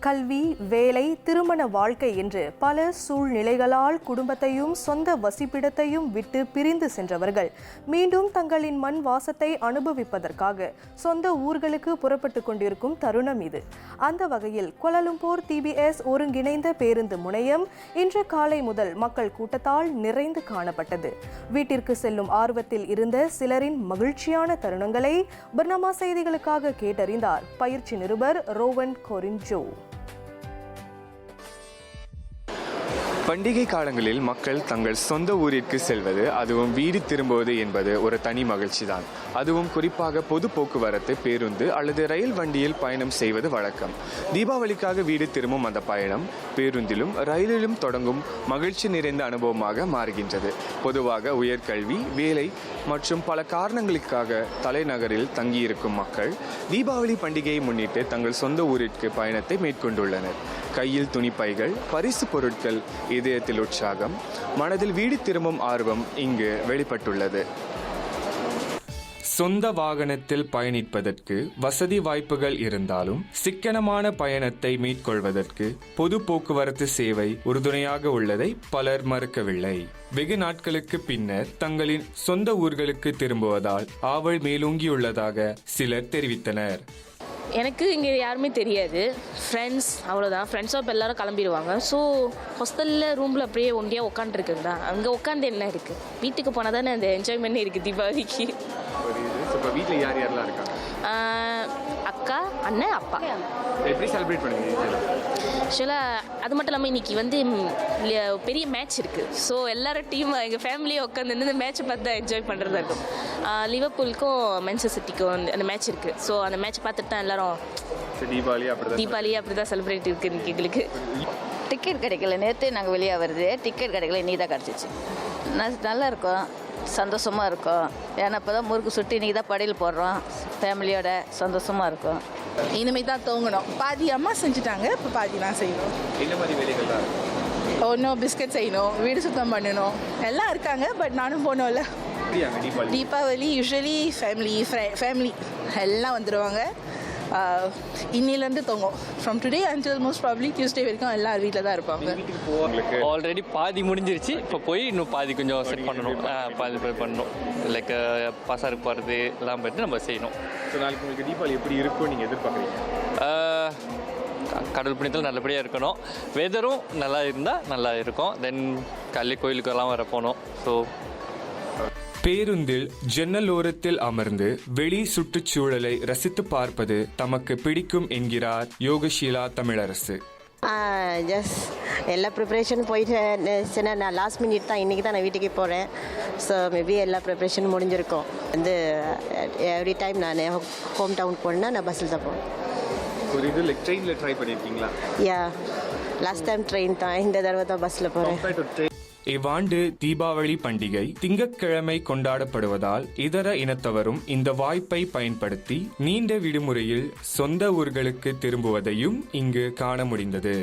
கல்வி, வேலை, திருமண வாழ்க்கை என்று பல சூழ்நிலைகளால் குடும்பத்தையும் சொந்த வசிப்பிடத்தையும் விட்டு பிரிந்து சென்றவர்கள் மீண்டும் தங்களின் மண் வாசத்தை அனுபவிப்பதற்காக சொந்த ஊர்களுக்கு புறப்பட்டு கொண்டிருக்கும் தருணம் இது. அந்த வகையில் கோலாலம்பூர் TBS ஒருங்கிணைந்த பேருந்து முனையம் இன்று காலை முதல் மக்கள் கூட்டத்தால் நிறைந்து காணப்பட்டது. வீட்டிற்கு செல்லும் ஆர்வத்தில் இருந்த சிலரின் மகிழ்ச்சியான தருணங்களை பர்னாமா செய்திகளுக்காக கேட்டறிந்தார் பயிற்சி நிருபர் ரோவன் கொரின்ஜோ. பண்டிகை காலங்களில் மக்கள் தங்கள் சொந்த ஊரிற்கு செல்வது, அதுவும் வீடு திரும்புவது என்பது ஒரு தனி மகிழ்ச்சி தான். அதுவும் குறிப்பாக பொது போக்குவரத்து, பேருந்து அல்லது ரயில் வண்டியில் பயணம் செய்வது வழக்கம். தீபாவளிக்காக வீடு திரும்பும் அந்த பயணம் பேருந்திலும் ரயிலிலும் தொடங்கும் மகிழ்ச்சி நிறைந்த அனுபவமாக மாறுகின்றது. பொதுவாக உயர்கல்வி, வேலை மற்றும் பல காரணங்களுக்காக தலைநகரில் தங்கியிருக்கும் மக்கள் தீபாவளி பண்டிகையை முன்னிட்டு தங்கள் சொந்த ஊரிற்கு பயணத்தை மேற்கொண்டுள்ளனர். கையில் துணிப்பைகள், பரிசு பொருட்கள், இதயத்தில் உற்சாகம், மனதில் வீடு திரும்பும் ஆர்வம் இங்கு வெளிப்பட்டுள்ளது. சொந்த வாகனத்தில் பயணிப்பதற்கு வசதி வாய்ப்புகள் இருந்தாலும் சிக்கனமான பயணத்தை மேற்கொள்வதற்கு பொது போக்குவரத்து சேவை உறுதுணையாக உள்ளதை பலர் மறுக்கவில்லை. வெகு நாட்களுக்கு பின்னர் தங்களின் சொந்த ஊர்களுக்கு திரும்புவதால் ஆவல் மேலோங்கியுள்ளதாக சிலர் தெரிவித்தனர். எனக்கு இங்கே யாருமே தெரியாது, ஃப்ரெண்ட்ஸ் அவ்வளோதான். ஃப்ரெண்ட்ஸோ இப்போ எல்லோரும் கிளம்பிடுவாங்க. ஸோ ஹாஸ்டலில் ரூமில் அப்படியே ஒண்டியாக உட்காந்துருக்குது தான். அங்கே உட்காந்து என்ன இருக்குது, வீட்டுக்கு போனால் தானே அந்த என்ஜாய்மெண்ட்டே இருக்குது தீபாவளிக்கு. வீட்டில் யார் யாரெல்லாம் இருக்காங்க? அக்கா, அண்ணன், அப்பா. எப்படி செலிப்ரேட் பண்ணுவீங்க? ஆக்சுவலாக அது மட்டும் இல்லாமல் இன்றைக்கி வந்து பெரிய மேட்ச் இருக்குது. ஸோ எல்லாரும் டீம் எங்கள் ஃபேமிலியை உட்காந்து இந்த மேட்ச்சை பார்த்து தான் என்ஜாய் பண்ணுறதா இருக்கும். லிவர்பூலுக்கும் மான்செஸ்டர் சிட்டிக்கும் அந்த மேட்ச் இருக்குது. ஸோ அந்த மேட்ச் பார்த்துட்டு தான் எல்லோரும் தீபாவளி அப்படி தான் செலிப்ரேட் இருக்குது எங்களுக்கு. டிக்கெட் கிடைக்கல, நேற்று நாங்கள் வெளியே வருது, டிக்கெட் கிடைக்கல, இன்னைக்கு தான் கிடச்சிச்சு. நல்லா இருக்கும், சந்தோஷமாக இருக்கும். ஏன்னா இப்போ தான் முறுக்கு சுட்டி இன்றைக்கி தான் படையில் போடுறோம், ஃபேமிலியோட சந்தோஷமாக இருக்கும். இனிமேல் தான் தூங்கணும். பாதி அம்மா செஞ்சுட்டாங்க, இப்போ பாதி நான் செய்யணும். என்ன மாதிரி வேலைகள் தான்? ஒன்றும் பிஸ்கட் செய்யணும், வீடு சுத்தம் பண்ணணும், எல்லாம் இருக்காங்க. பட் நானும் போனோம்ல. தீபாவளி யூஸ்வலி ஃபேமிலி எல்லாம் வந்துடுவாங்க. இன்னிலேருந்து தூங்கும். From today until most probably Tuesday வரைக்கும் எல்லாரும் வீட்டில் தான் இருப்பாங்க. ஆல்ரெடி பாதி முடிஞ்சிருச்சு, இப்போ போய் இன்னும் பாதி கொஞ்சம் செட் பண்ணணும். பாதி பண்ணணும், லைக் பசாருக்கு போகிறது எல்லாம் போய்ட்டு நம்ம செய்யணும். ஸோ நாளைக்கு உங்களுக்கு தீபாவளி எப்படி இருக்கும் நீங்கள் எதிர்பார்க்குறீங்க? கடவுள் புண்ணியத்தில் நல்லபடியாக இருக்கணும், வெதரும் நல்லா இருந்தால் நல்லா இருக்கும். தென் கல்லி கோயிலுக்கெல்லாம் வர போனோம். ஸோ பேருந்தில் ஜன்னல் ஓரத்தில் அமர்ந்து வெளி சுற்றுச்சூழலை ரசித்து பார்ப்பது தமக்கு பிடிக்கும் என்கிறார் யோகஷீலா தமிழரசு. ஜஸ்ட் எல்லா ப்ரிப்ரேஷன் போயிட்டு நான் லாஸ்ட் மினிட் தான் இன்றைக்கி தான் நான் வீட்டுக்கு போகிறேன். ஸோ மேபி எல்லா ப்ரிப்ரேஷனும் முடிஞ்சிருக்கும். எவ்ரி டைம் நான் ஹோம் டவுன் போனேன்னா நான் பஸ்ஸில் தான் போவேன். ஒரு இது ட்ரெயினில் ட்ரை பண்ணியிருக்கீங்களா? லாஸ்ட் டைம் ட்ரெயின் தான், இந்த தடவை தான் பஸ்ஸில் போகிறேன். இவ்வாண்டு தீபாவளி பண்டிகை திங்கட்கிழமை கொண்டாடப்படுவதால் இதர இனத்தவரும் இந்த வாய்ப்பை பயன்படுத்தி நீண்ட விடுமுறையில் சொந்த ஊர்களுக்கு திரும்புவதையும் இங்கு காண முடிந்தது.